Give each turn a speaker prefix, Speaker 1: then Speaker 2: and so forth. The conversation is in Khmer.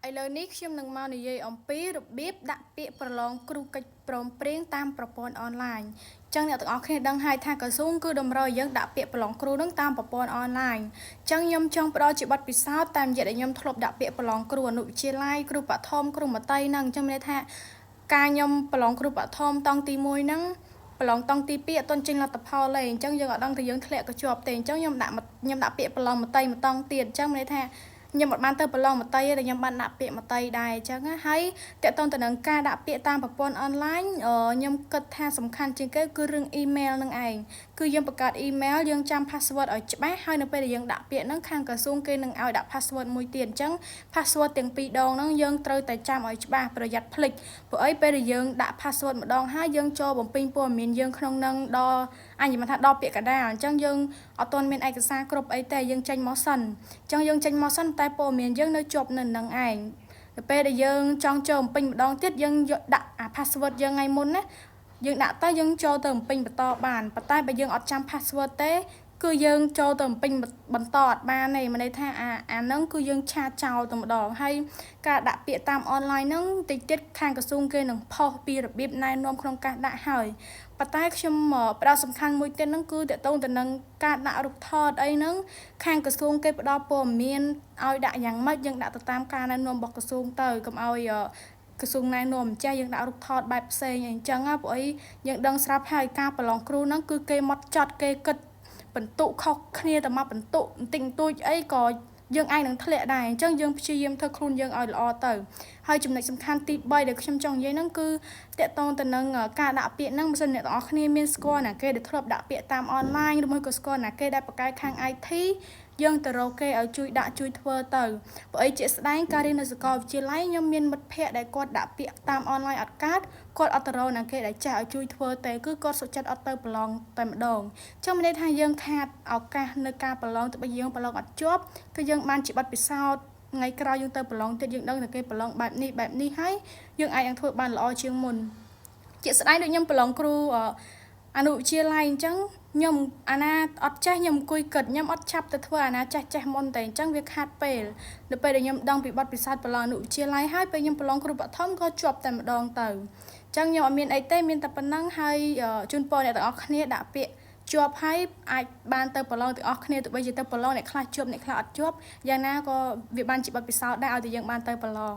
Speaker 1: ឥឡូវនេះខ្ញុំនឹងមកនិយាយអំពីរបៀបដាក់ពាក្យប្រឡងគ្រូកិច្ចព្រមព្រៀងតាមប្រព័ន្ធអនឡាញចឹងអ្នកទាំងអស់គ្នាដឹងហើយថាក្រសួងគឺតម្រូវឲ្យយើងដាក់ពាក្យប្រឡងគ្រូនឹងតាមប្រព័ន្ធអនឡាញចឹងខ្ញុំចង់ផ្ដល់ជាបទពិសោធន៍តាមរយៈដែលខ្ញុំធ្លាប់ដាក់ពាក្យប្រឡងគ្រូអនុវិទ្យាល័យគ្រូបឋមគ្រូមត្តេយ្យហ្នឹងចឹងមានន័យថាការខ្ញុំប្រឡងគ្រូបឋមតង់ទី1ហ្នឹងប្រឡងតង់ទី2អត់ទាន់ចេញលទ្ធផលទេអញ្ចឹងយើងអត់ដឹងថាយើងធ្លាក់ក៏ជាប់ទេអញ្ចឹងខ្ញុំដាក់ពាក្យប្រឡងមត្តេយ្យម្ដងទៀតអញ្ចឹងមានន័យថាខ្ញុំអត់បានទៅប្រឡងមត្តេយ្យទេខ្ញុំបានដាក់ពាក្យមត្តេយ្យដែរអញ្ចឹងហើយតើតើទៅនឹងការដាក់ពាក្យតាមប្រព័ន្ធអនឡាញខ្ញុំគិតថាសំខាន់ជាងគេគឺរឿងអ៊ីមែលនឹងឯងគឺយើងបង្កើតអ៊ីមែលយើងចាំ password ឲ្យច្បាស់ហើយនៅពេលដែលយើងដាក់ពាក្យហ្នឹងខាងក្រសួងគេនឹងឲ្យដាក់ password មួយទៀតអញ្ចឹង password ទាំងពីរដងហ្នឹងយើងត្រូវតែចាំឲ្យច្បាស់ប្រយ័ត្នភ្លេចព្រោះអីពេលដែលយើងដាក់ password ម្ដងហើយយើងចូលបំពេញព័ត៌មានយើងក្នុងហ្នឹងដល់អញនិយាយថាដល់ពាក្យកណ្ដាលអញ្ចឹងយើងអត់ទាន់មានឯកសារគ្រប់អីទេយើងចេញមកសិនអញ្ចឹងយើងចេញមកសិនតែព័ត៌មានយើងនៅជាប់នៅនឹងឯងទៅពេលដែលយើងចង់ចូលបំពេញម្ដងទៀតយើងដាក់អា password យើងថ្ងៃមុនណាយើងដាក់ទៅយើងចូលទៅបំពេញបន្តបានប៉ុន្តែបើយើងអត់ចាំ password ទេគឺយើងចូលទៅបំពេញបន្តអត់បានទេមានន័យថាអាហ្នឹងគឺយើងឆាចោលតែម្ដងហើយការដាក់ពាក្យតាមអនឡាញហ្នឹងតិចទៀតខាងក្រសួងគេនឹងផុសពីរបៀបណែនាំក្នុងការដាក់ហើយប៉ុន្តែខ្ញុំផ្ដោតសំខាន់មួយទៀតហ្នឹងគឺតកតងទៅនឹងការដាក់រូបថតអីហ្នឹងខាងក្រសួងគេផ្ដល់ព័ត៌មានឲ្យដាក់យ៉ាងម៉េចយើងដាក់ទៅតាមការណែនាំរបស់ក្រសួងទៅកុំឲ្យក្រសួងណែនាំម្ចាស់យើងដាក់រូបថតបែបផ្សេងអីចឹងព្រោះអីយើងដឹងស្រាប់ហើយការប្រឡងគ្រូហ្នឹងគឺគេមកចត់គេគិតបន្ទុកខុសគ្នាតែមកបន្ទុកបន្តិចបន្តួចអីក៏យើងអាចនឹងធ្លាក់ដែរអញ្ចឹងយើងព្យាយាមធ្វើខ្លួនយើងឲ្យល្អទៅហើយចំណុចសំខាន់ទី3ដែលខ្ញុំចង់និយាយហ្នឹងគឺតកតងទៅនឹងការដាក់ពាក្យហ្នឹងបើសិនអ្នកទាំងអស់គ្នាមានស្គាល់ណាគេដែលធ្លាប់ដាក់ពាក្យតាមអនឡាញឬមួយក៏ស្គាល់ណាគេដែលបកកាយខាង IT យើងទៅរកគេឲ្យជួយដាក់ជួយធ្វើទៅព្រោះអីជាក់ស្ដែងការរៀននៅសាកលវិទ្យាល័យខ្ញុំមានមិត្តភ័ក្តិដែលគាត់ដាក់ពាក្យតាមអនឡាញអត់កើតគាត់អត់ទៅរកណាគេដែលចាស់ឲ្យជួយធ្វើទេគឺគាត់សុខចិត្តអត់ទៅប្រឡងតែម្ដងអញ្ចឹងមានន័យថាយើងខាតឱកាសនៅការប្រឡងទៅបើយើងប្រឡងអត់ជាប់គឺយើងបានជាប័ណ្ណពិសោធន៍ថ្ងៃក្រោយយើងទៅប្រឡងទៀតយើងដឹងថាគេប្រឡងបែបនេះហើយយើងអាចនឹងធ្វើបានល្អជាងមុនជាក់ស្ដែងដូចខ្ញុំប្រឡងគ្រូអនុវិទ្យាល័យអញ្ចឹងខ្ញុំអាណាអត់ចេះខ្ញុំអង្គុយគិតខ្ញុំអត់ឆាប់ទៅធ្វើអាណាចេះមុនតែអញ្ចឹងវាខាតពេលនៅពេលដែលខ្ញុំដឹងពីបទពិសោធន៍ប្រឡងអនុវិទ្យាល័យហើយពេលខ្ញុំប្រឡងគ្រូបឋមក៏ជាប់តែម្ដងទៅអញ្ចឹងខ្ញុំអត់មានអីទេមានតែប៉ុណ្្នឹងហើយជូនពរអ្នកទាំងអស់គ្នាដាក់ពាក្យជាប់ហើយអាចបានទៅប្រឡងទាំងអស់គ្នាទោះបីជាទៅប្រឡងអ្នកខ្លះជាប់អ្នកខ្លះអត់ជាប់យ៉ាងណាក៏វាបានជាបទពិសោធន៍ដែរឲ្យតែយើងបានទៅប្រឡង